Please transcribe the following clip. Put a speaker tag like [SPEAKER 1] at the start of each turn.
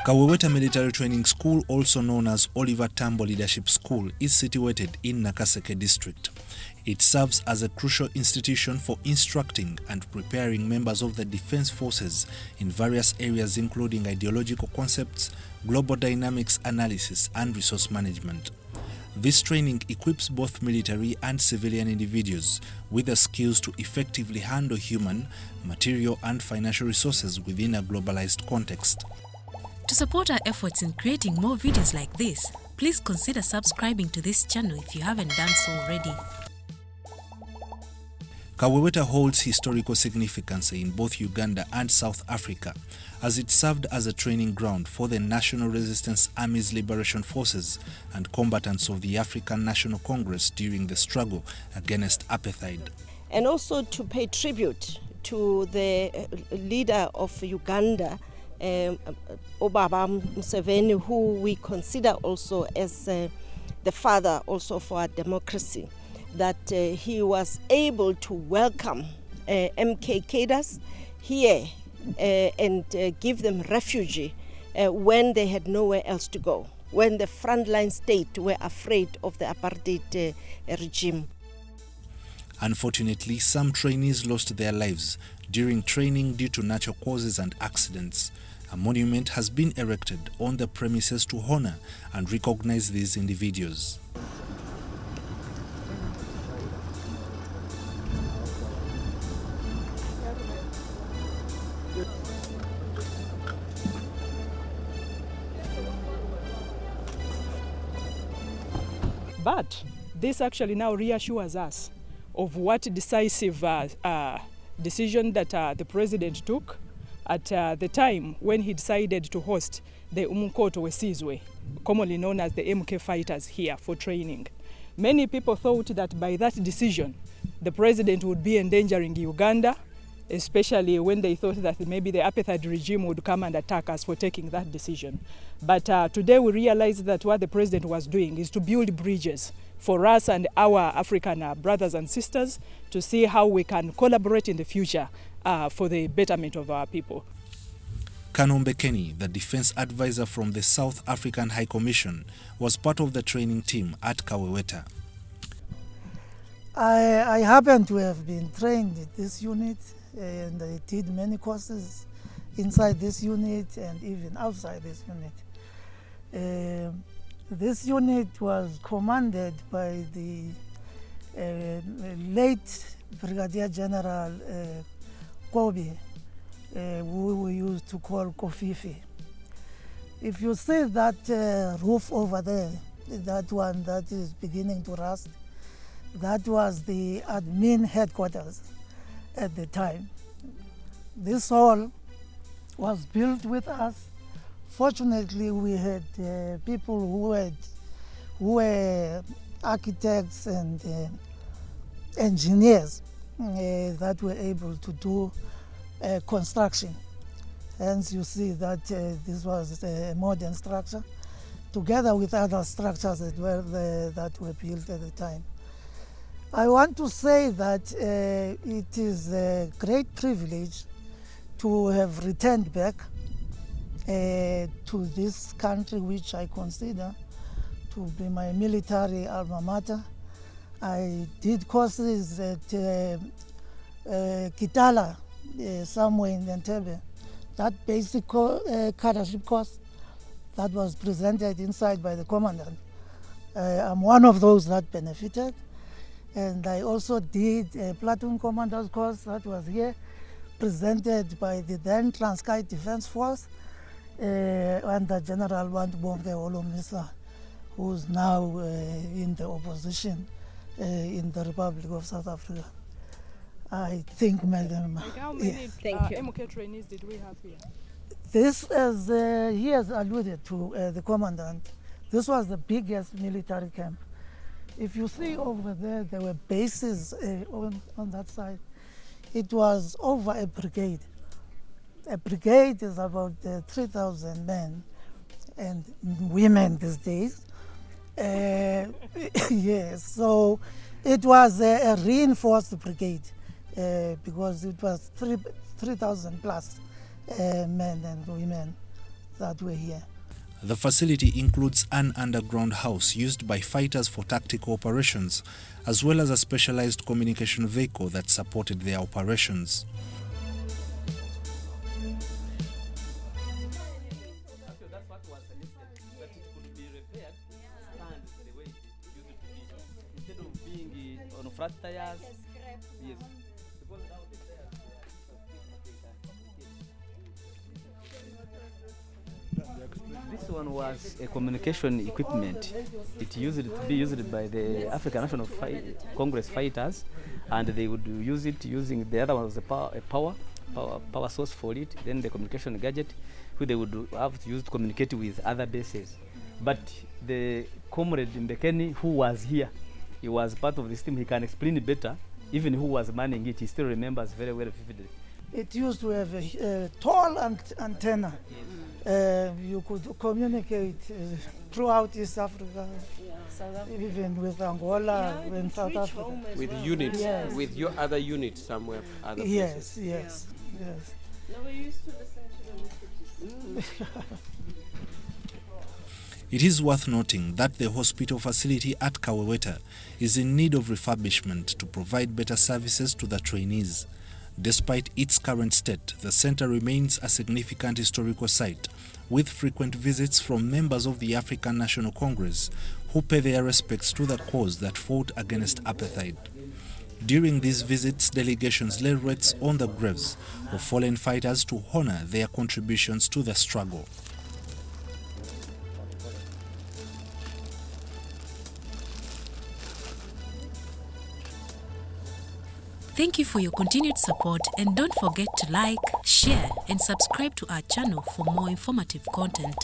[SPEAKER 1] Kaweweta Military Training School, also known as Oliva Tambo Leadership School, is situated in Nakaseke District. It serves as a crucial institution for instructing and preparing members of the defense forces in various areas including ideological concepts, global dynamics analysis, and resource management. This training equips both military and civilian individuals with the skills to effectively handle human, material, and financial resources within a globalized context.
[SPEAKER 2] To support our efforts in creating more videos like this, please consider subscribing to this channel if you haven't done so already.
[SPEAKER 1] Kaweweta holds historical significance in both Uganda and South Africa, as it served as a training ground for the National Resistance Army's Liberation Forces and combatants of the African National Congress during the struggle against apartheid.
[SPEAKER 3] And also to pay tribute to the leader of Uganda, Museveni, who we consider also as the father also for our democracy, that he was able to welcome MK cadres here and give them refuge when they had nowhere else to go, when the frontline state were afraid of the apartheid regime.
[SPEAKER 1] Unfortunately, some trainees lost their lives during training due to natural causes and accidents. A monument has been erected on the premises to honor and recognize these individuals.
[SPEAKER 4] But this actually now reassures us of what decisive decision that the president took at the time when he decided to host the Umkoto Wesizwe, commonly known as the MK fighters, here for training. Many people thought that by that decision, the president would be endangering Uganda, especially when they thought that maybe the apartheid regime would come and attack us for taking that decision. But today we realize that what the president was doing is to build bridges for us and our African brothers and sisters to see how we can collaborate in the future for the betterment of our people.
[SPEAKER 1] Mbekeni, the defense advisor from the South African High Commission, was part of the training team at Kaweweta.
[SPEAKER 5] I happen to have been trained in this unit, and I did many courses inside this unit and even outside this unit. This unit was commanded by the late Brigadier General Kobe, who we used to call Kofifi. If you see that roof over there, that one that is beginning to rust, that was the admin headquarters at the time. This hall was built with us. Fortunately, we had people who were architects and engineers that were able to do construction. Hence, you see that this was a modern structure, together with other structures that were built at the time. I want to say that it is a great privilege to have returned back to this country, which I consider to be my military alma mater. I did courses at Kitala, somewhere in Entebbe. That basic cadetship course that was presented inside by the commandant. I'm one of those that benefited. And I also did a platoon commander's course that was here, presented by the then Transkei Defense Force under General Wandibonke Olomisa, who's now in the opposition in the Republic of South Africa. I think, Madam.
[SPEAKER 4] How many MK trainees did we have here?
[SPEAKER 5] This, as he has alluded to, the commandant, this was the biggest military camp. If you see over there, there were bases on that side. It was over a brigade. A brigade is about 3,000 men and women these days. Yes, so it was a reinforced brigade because it was 3,000 plus men and women that were here.
[SPEAKER 1] The facility includes an underground house used by fighters for tactical operations, as well as a specialized communication vehicle that supported their operations.
[SPEAKER 6] This one was a communication equipment. It used to be used by the African National Congress fighters, and they would use it using the other one was a power source for it. Then the communication gadget, who they would have to use to communicate with other bases. But the comrade Mbekeni, who was here, he was part of this team. He can explain it better. Even who was manning it, he still remembers very well vividly.
[SPEAKER 5] It used to have a tall antenna. You could communicate throughout East Africa, even with Angola and South Africa.
[SPEAKER 7] With units,
[SPEAKER 5] yes.
[SPEAKER 7] With your other units somewhere, other
[SPEAKER 5] yes,
[SPEAKER 7] places.
[SPEAKER 5] yes, yes.
[SPEAKER 3] Now we're used to listen to the messages.
[SPEAKER 1] It is worth noting that the hospital facility at Kaweweta is in need of refurbishment to provide better services to the trainees. Despite its current state, the center remains a significant historical site, with frequent visits from members of the African National Congress who pay their respects to the cause that fought against apartheid. During these visits, delegations lay wreaths on the graves of fallen fighters to honor their contributions to the struggle.
[SPEAKER 2] Thank you for your continued support, and don't forget to like, share and subscribe to our channel for more informative content.